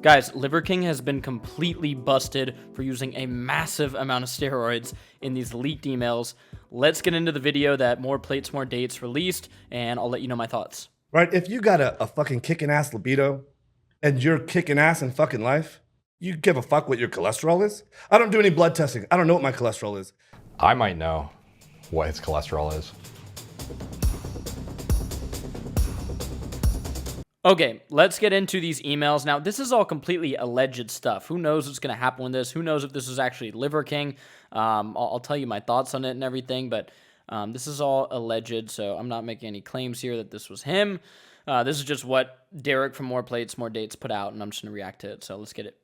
Guys, Liver King has been completely busted for using a massive amount of steroids in these leaked emails. Let's get into the video that More Plates, More Dates released, and I'll let you know my thoughts. Right? If you got a fucking kicking ass libido and you're kicking ass in fucking life, you give a fuck what your cholesterol is? I don't do any blood testing. I don't know what my cholesterol is. I might know what his cholesterol is. Okay, let's get into these emails. Now, this is all completely alleged stuff. Who knows what's going to happen with this? Who knows if this is actually Liver King? I'll tell you my thoughts on it and everything, but this is all alleged, so I'm not making any claims here that this was him. This is just what Derek from More Plates, More Dates put out, and I'm just going to react to it, so let's get it.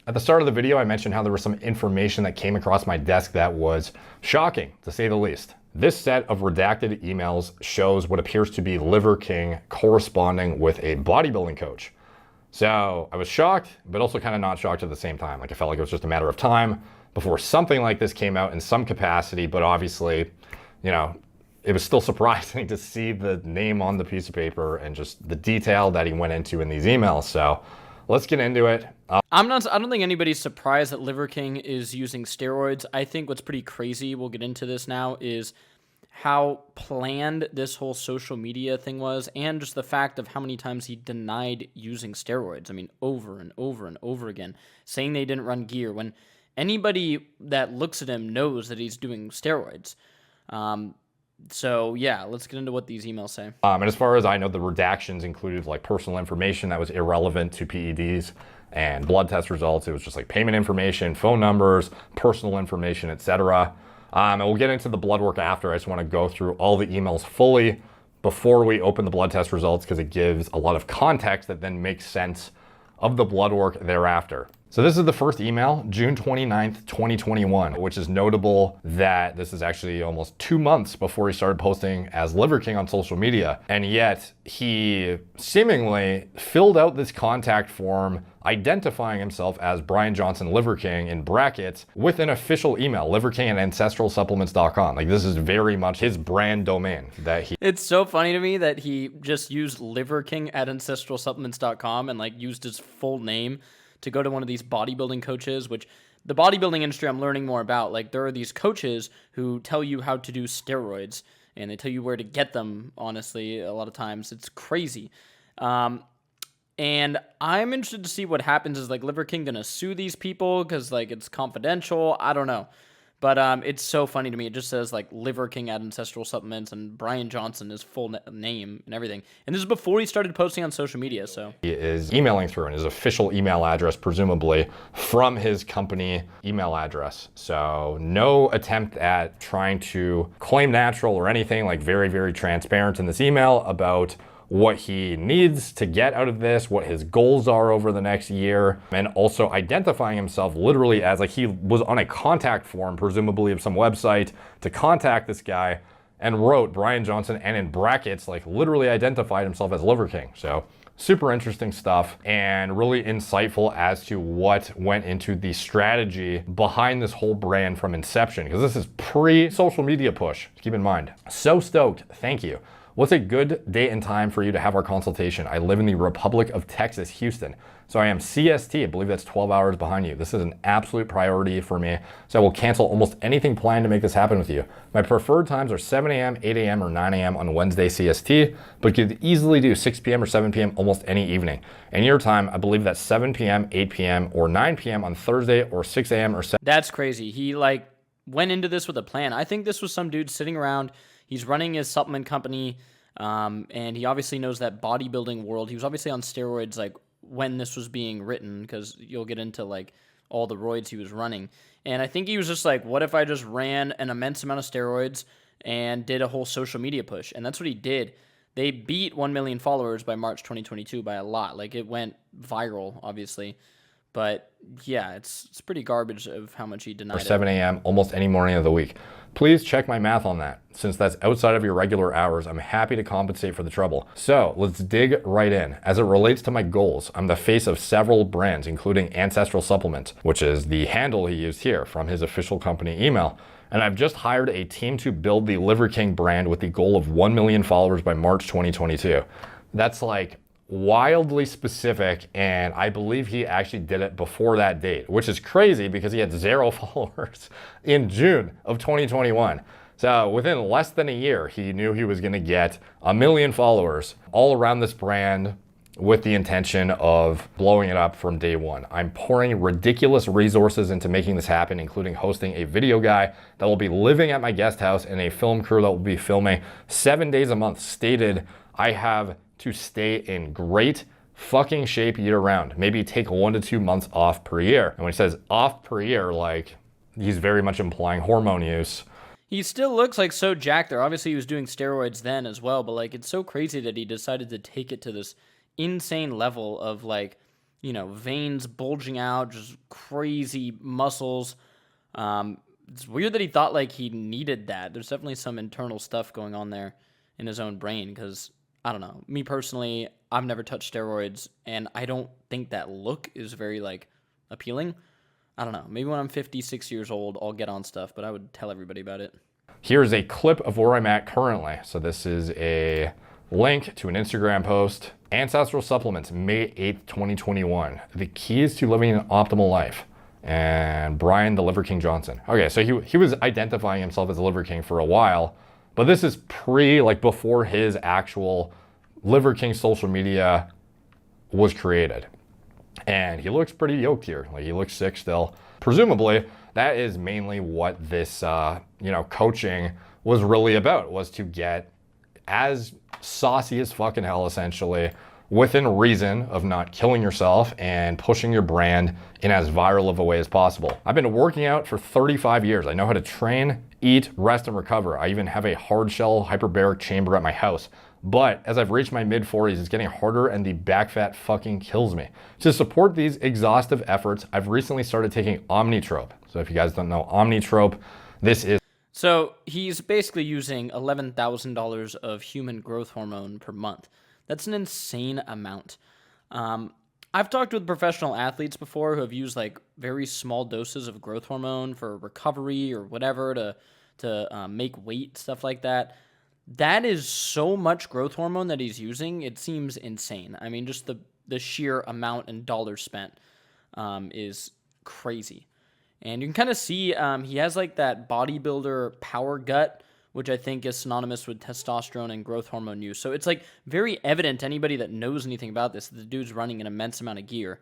At the start of the video, I mentioned how there was some information that came across my desk that was shocking, to say the least. This set of redacted emails shows what appears to be Liver King corresponding with a bodybuilding coach. So I was shocked, but also kind of not shocked at the same time. Like, I felt like it was just a matter of time before something like this came out in some capacity, but obviously, you know, it was still surprising to see the name on the piece of paper and just the detail that he went into in these emails. So let's get into it. I don't think anybody's surprised that Liver King is using steroids. I think what's pretty crazy, we'll get into this now, is how planned this whole social media thing was, and just the fact of how many times he denied using steroids. I mean, over and over and over again, saying they didn't run gear, when anybody that looks at him knows that he's doing steroids. So yeah, let's get into what these emails say. And as far as I know, the redactions included like personal information that was irrelevant to PEDs and blood test results. It was just like payment information, phone numbers, personal information, etc. And we'll get into the blood work after. I just want to go through all the emails fully before we open the blood test results, because it gives a lot of context that then makes sense of the blood work thereafter. So this is the first email, June 29th, 2021, which is notable that this is actually almost 2 months before he started posting as Liver King on social media. And yet he seemingly filled out this contact form identifying himself as Brian Johnson Liver King in brackets with an official email, liverking@ancestralsupplements.com. Like, this is very much his brand domain that he... It's so funny to me that he just used liverking@ancestralsupplements.com and like used his full name to go to one of these bodybuilding coaches, which the bodybuilding industry I'm learning more about. Like, there are these coaches who tell you how to do steroids, and they tell you where to get them, honestly, a lot of times. It's crazy. And I'm interested to see what happens. Is like Liver King gonna sue these people because like it's confidential? I don't know. But it's so funny to me. It just says like Liver King at Ancestral Supplements and Brian Johnson, his full name and everything. And this is before he started posting on social media. So he is emailing through and his official email address, presumably from his company email address. So no attempt at trying to claim natural or anything. Like, very, very transparent in this email about what he needs to get out of this, what his goals are over the next year, and also identifying himself literally as like he was on a contact form, presumably of some website, to contact this guy, and wrote Brian Johnson and in brackets, like literally identified himself as Liver King. So super interesting stuff and really insightful as to what went into the strategy behind this whole brand from inception, because this is pre-social media push, keep in mind. So stoked, thank you. What's a good date and time for you to have our consultation? I live in the Republic of Texas, Houston. So I am CST, I believe that's 12 hours behind you. This is an absolute priority for me. So I will cancel almost anything planned to make this happen with you. My preferred times are 7 a.m., 8 a.m., or 9 a.m. on Wednesday CST, but could easily do 6 p.m. or 7 p.m. almost any evening. And your time, I believe that's 7 p.m., 8 p.m., or 9 p.m. on Thursday, or 6 a.m. or 7. That's crazy. He like went into this with a plan. I think this was some dude sitting around. He's running his supplement company, and he obviously knows that bodybuilding world. He was obviously on steroids like when this was being written, because you'll get into like all the roids he was running. And I think he was just like, what if I just ran an immense amount of steroids and did a whole social media push? And that's what he did. They beat 1 million followers by March 2022 by a lot. Like, it went viral, obviously. But yeah, it's pretty garbage of how much he denied or 7 a.m. almost any morning of the week. Please check my math on that. Since that's outside of your regular hours, I'm happy to compensate for the trouble. So let's dig right in. As it relates to my goals, I'm the face of several brands, including Ancestral Supplements, which is the handle he used here from his official company email. And I've just hired a team to build the Liver King brand with the goal of 1 million followers by March 2022. That's like wildly specific, and I believe he actually did it before that date, which is crazy because he had 0 followers in June of 2021. So within less than a year, he knew he was going to get 1 million followers all around this brand with the intention of blowing it up from day one. I'm pouring ridiculous resources into making this happen, including hosting a video guy that will be living at my guest house and a film crew that will be filming 7 days a month. Stated, I have to stay in great fucking shape year round. Maybe take 1 to 2 months off per year. And when he says off per year, like, he's very much implying hormone use. He still looks like so jacked there. Obviously, he was doing steroids then as well, but like, it's so crazy that he decided to take it to this insane level of, like, you know, veins bulging out, just crazy muscles. It's weird that he thought like he needed that. There's definitely some internal stuff going on there in his own brain, because I don't know. Me personally, I've never touched steroids, and I don't think that look is very, like, appealing. I don't know. Maybe when I'm 56 years old, I'll get on stuff, but I would tell everybody about it. Here's a clip of where I'm at currently. So this is a link to an Instagram post. Ancestral Supplements, May 8th, 2021. The keys to living an optimal life. And Brian the Liver King Johnson. Okay, so he was identifying himself as a Liver King for a while, but this is before his actual Liver King social media was created. And he looks pretty yoked here. Like, he looks sick still. Presumably, that is mainly what this, coaching was really about, was to get as saucy as fucking hell, essentially, within reason of not killing yourself and pushing your brand in as viral of a way as possible. I've been working out for 35 years. I know how to train, eat, rest, and recover. I even have a hard shell hyperbaric chamber at my house. But as I've reached my mid-40s, it's getting harder and the back fat fucking kills me. To support these exhaustive efforts, I've recently started taking Omnitrope. So if you guys don't know Omnitrope, this is... So he's basically using $11,000 of human growth hormone per month. That's an insane amount. I've talked with professional athletes before who have used like very small doses of growth hormone for recovery or whatever to make weight, stuff like that. That is so much growth hormone that he's using. It seems insane. I mean, just the sheer amount and dollars spent is crazy. And you can kind of see he has like that bodybuilder power gut, which I think is synonymous with testosterone and growth hormone use. So it's like very evident to anybody that knows anything about this that the dude's running an immense amount of gear.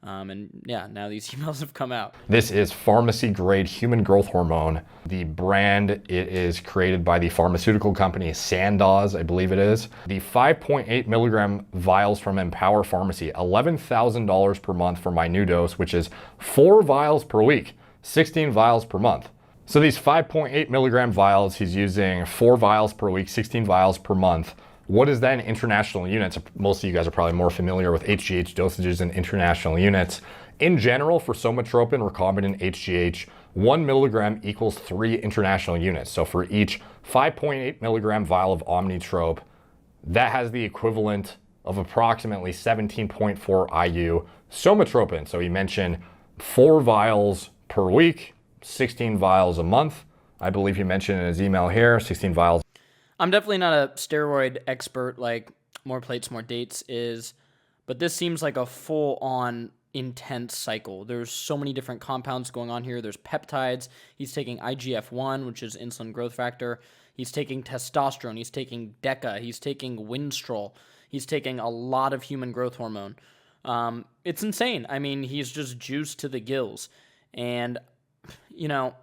And yeah, now these emails have come out. This is pharmacy grade human growth hormone. The brand, it is created by the pharmaceutical company Sandoz, I believe it is. The 5.8 milligram vials from Empower Pharmacy, $11,000 per month for my new dose, which is 4 vials per week, 16 vials per month. So these 5.8 milligram vials, he's using 4 vials per week, 16 vials per month. What is that in international units? Most of you guys are probably more familiar with HGH dosages in international units. In general, for somatropin, recombinant HGH, 1 milligram equals 3 international units. So for each 5.8 milligram vial of Omnitrope, that has the equivalent of approximately 17.4 IU somatropin. So he mentioned 4 vials per week, 16 vials a month. I believe he mentioned in his email here, 16 vials. I'm definitely not a steroid expert like More Plates, More Dates is, but this seems like a full-on intense cycle. There's so many different compounds going on here. There's peptides. He's taking IGF-1, which is insulin growth factor. He's taking testosterone. He's taking DECA. He's taking Winstrol. He's taking a lot of human growth hormone. It's insane. I mean, he's just juiced to the gills. And, you know,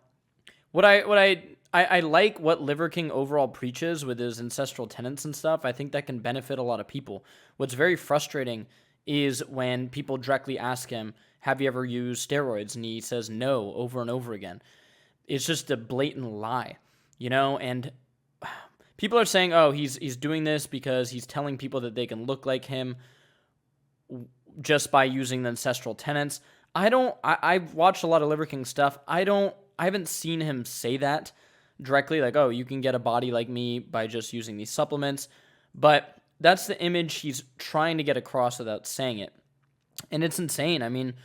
what I like what Liver King overall preaches with his ancestral tenets and stuff. I think that can benefit a lot of people. What's very frustrating is when people directly ask him, have you ever used steroids? And he says no over and over again. It's just a blatant lie, you know? And people are saying, oh, he's doing this because he's telling people that they can look like him just by using the ancestral tenets. I've watched a lot of Liver King stuff. I haven't seen him say that directly, like, oh, you can get a body like me by just using these supplements. But that's the image he's trying to get across without saying it. And it's insane. I mean,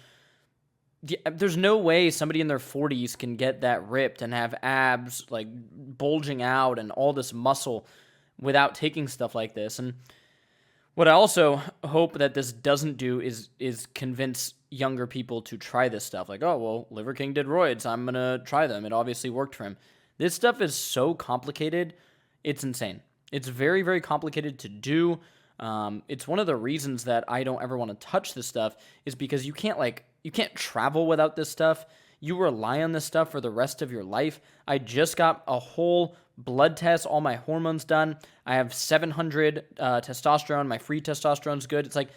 there's no way somebody in their 40s can get that ripped and have abs like bulging out and all this muscle without taking stuff like this. And What I also hope that this doesn't do is convince younger people to try this stuff. Like, oh, well, Liver King did roids. I'm going to try them. It obviously worked for him. This stuff is so complicated. It's insane. It's very, very complicated to do. It's one of the reasons that I don't ever want to touch this stuff is because you can't travel without this stuff. You rely on this stuff for the rest of your life. I just got a whole blood test, all my hormones done. I have 700 testosterone. My free testosterone's good. It's like,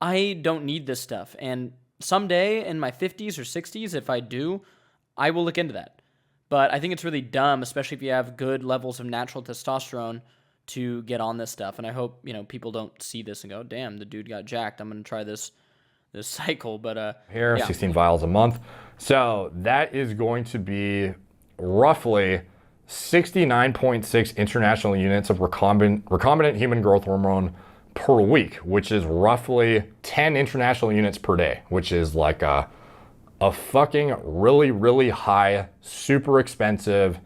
I don't need this stuff. And someday in my 50s or 60s, if I do, I will look into that. But I think it's really dumb, especially if you have good levels of natural testosterone, to get on this stuff. And I hope, people don't see this and go, damn, the dude got jacked. I'm going to try this cycle. But here, yeah. 16 vials a month. So that is going to be roughly 69.6 international units of recombinant human growth hormone per week, which is roughly 10 international units per day, which is like a fucking really, really high, super expensive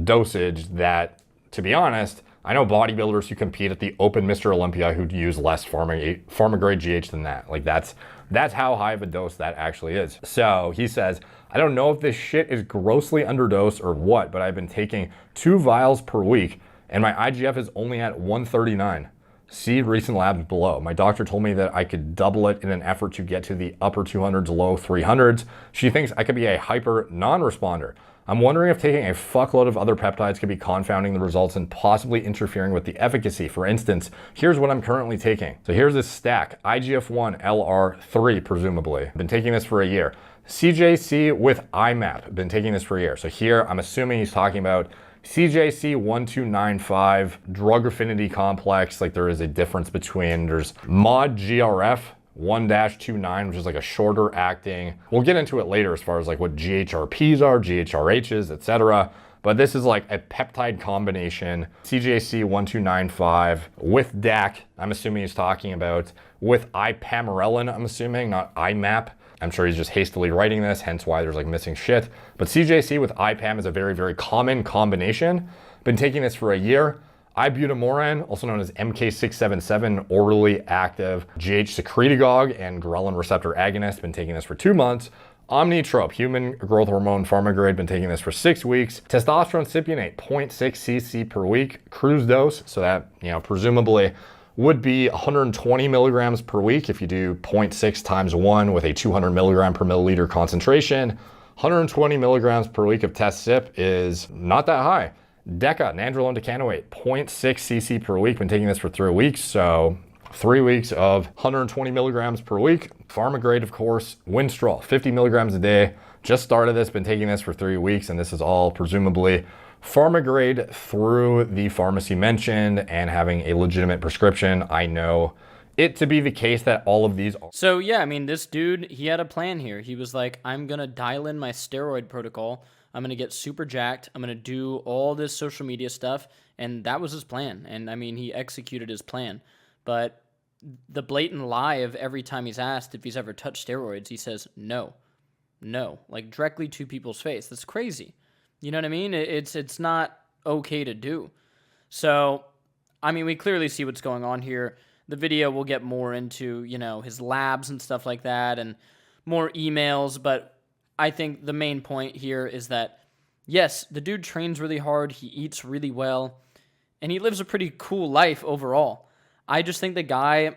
dosage that, to be honest, I know bodybuilders who compete at the Open Mr. Olympia who use less pharma-grade GH than that. Like that's how high of a dose that actually is. So he says, I don't know if this shit is grossly underdosed or what, but I've been taking 2 vials per week and my IGF is only at 139. See recent labs below. My doctor told me that I could double it in an effort to get to the upper 200s, low 300s. She thinks I could be a hyper non-responder. I'm wondering if taking a fuckload of other peptides could be confounding the results and possibly interfering with the efficacy. For instance, here's what I'm currently taking. So here's this stack, IGF-1 LR3, presumably. I've been taking this for a year. CJC with IMAP, been taking this for a year. So here, I'm assuming he's talking about CJC 1295 drug affinity complex. Like there is a difference between, there's mod GRF 1-29, which is like a shorter acting. We'll get into it later as far as like what GHRPs are, GHRHs, etc. But this is like a peptide combination, CJC 1295 with DAC. I'm assuming he's talking about with ipamorelin, I'm assuming, not IMAP. I'm sure he's just hastily writing this, hence why there's like missing shit. But CJC with IPAM is a very, very common combination. Been taking this for a year. Ibutamoren, also known as MK677, orally active GH secretagogue and ghrelin receptor agonist. Been taking this for 2 months. Omnitrope, human growth hormone pharma grade, been taking this for 6 weeks. Testosterone cypionate, 0.6 cc per week, cruise dose. So that, presumably would be 120 milligrams per week if you do 0.6 times 1 with a 200 milligram per milliliter concentration. 120 milligrams per week of test sip is not that high. Deca, nandrolone decanoate, 0.6 cc per week. Been taking this for 3 weeks, so 3 weeks of 120 milligrams per week. Pharma grade, of course. Winstrol, 50 milligrams a day. Just started this, been taking this for 3 weeks, and this is all presumably pharma grade through the pharmacy mentioned and having a legitimate prescription. I know it to be the case that all of these are. So yeah, this dude, he had a plan here. He was like, I'm going to dial in my steroid protocol. I'm going to get super jacked. I'm going to do all this social media stuff. And that was his plan. And he executed his plan. But the blatant lie of every time he's asked if he's ever touched steroids, he says, no, like directly to people's face. That's crazy. You know what I mean? It's not okay to do. So, we clearly see what's going on here. The video will get more into, his labs and stuff like that and more emails. But I think the main point here is that, yes, the dude trains really hard. He eats really well. And he lives a pretty cool life overall. I just think the guy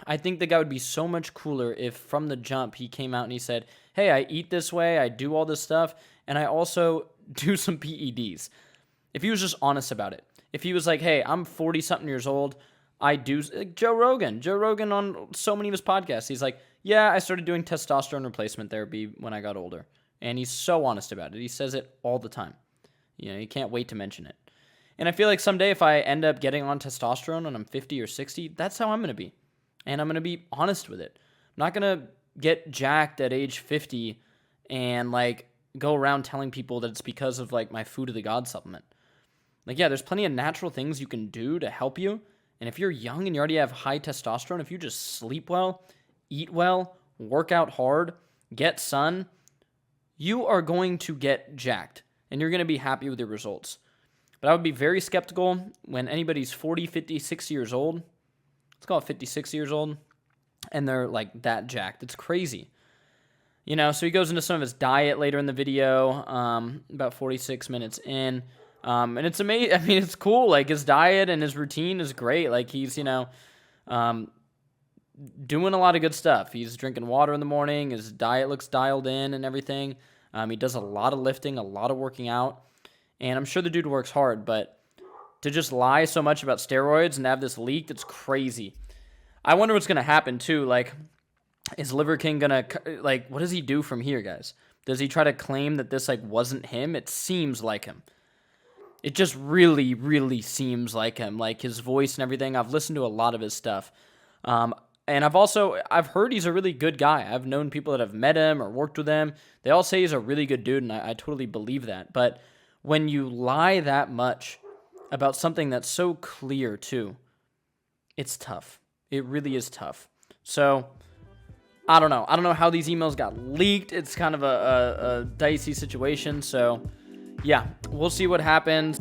would be so much cooler if from the jump he came out and he said, hey, I eat this way. I do all this stuff. And I also do some PEDs. If he was just honest about it. If he was like, hey, I'm 40-something years old. I do, like Joe Rogan on so many of his podcasts. He's like, yeah, I started doing testosterone replacement therapy when I got older. And he's so honest about it. He says it all the time. You can't wait to mention it. And I feel like someday if I end up getting on testosterone and I'm 50 or 60, that's how I'm going to be. And I'm going to be honest with it. I'm not going to get jacked at age 50 and go around telling people that it's because of my food of the god supplement. Yeah, there's plenty of natural things you can do to help you. And if you're young and you already have high testosterone, if you just sleep well, eat well, work out hard, get sun, you are going to get jacked and you're going to be happy with your results. But I would be very skeptical when anybody's 40, 50, 60 years old. call it 56 years old, and they're like that jacked. It's crazy. You know, so he goes into some of his diet later in the video, about 46 minutes in. And it's amazing. I mean, it's cool. Like, his diet and his routine is great. Like, he's, you know, doing a lot of good stuff. He's drinking water in the morning. His diet looks dialed in and everything. He does a lot of lifting, a lot of working out. And I'm sure the dude works hard, but to just lie so much about steroids and have this leaked, it's crazy. I wonder what's going to happen, too. Like, is Liver King going to, like, what does he do from here, guys? Does he try to claim that this, like, wasn't him? It seems like him. It just really, really seems like him, like his voice and everything. I've listened to a lot of his stuff. And I've heard he's a really good guy. I've known people that have met him or worked with him. They all say he's a really good dude, and I totally believe that. But when you lie that much about something that's so clear, too, it's tough. It really is tough. So, I don't know. I don't know how these emails got leaked. It's kind of a dicey situation, so... yeah, we'll see what happens.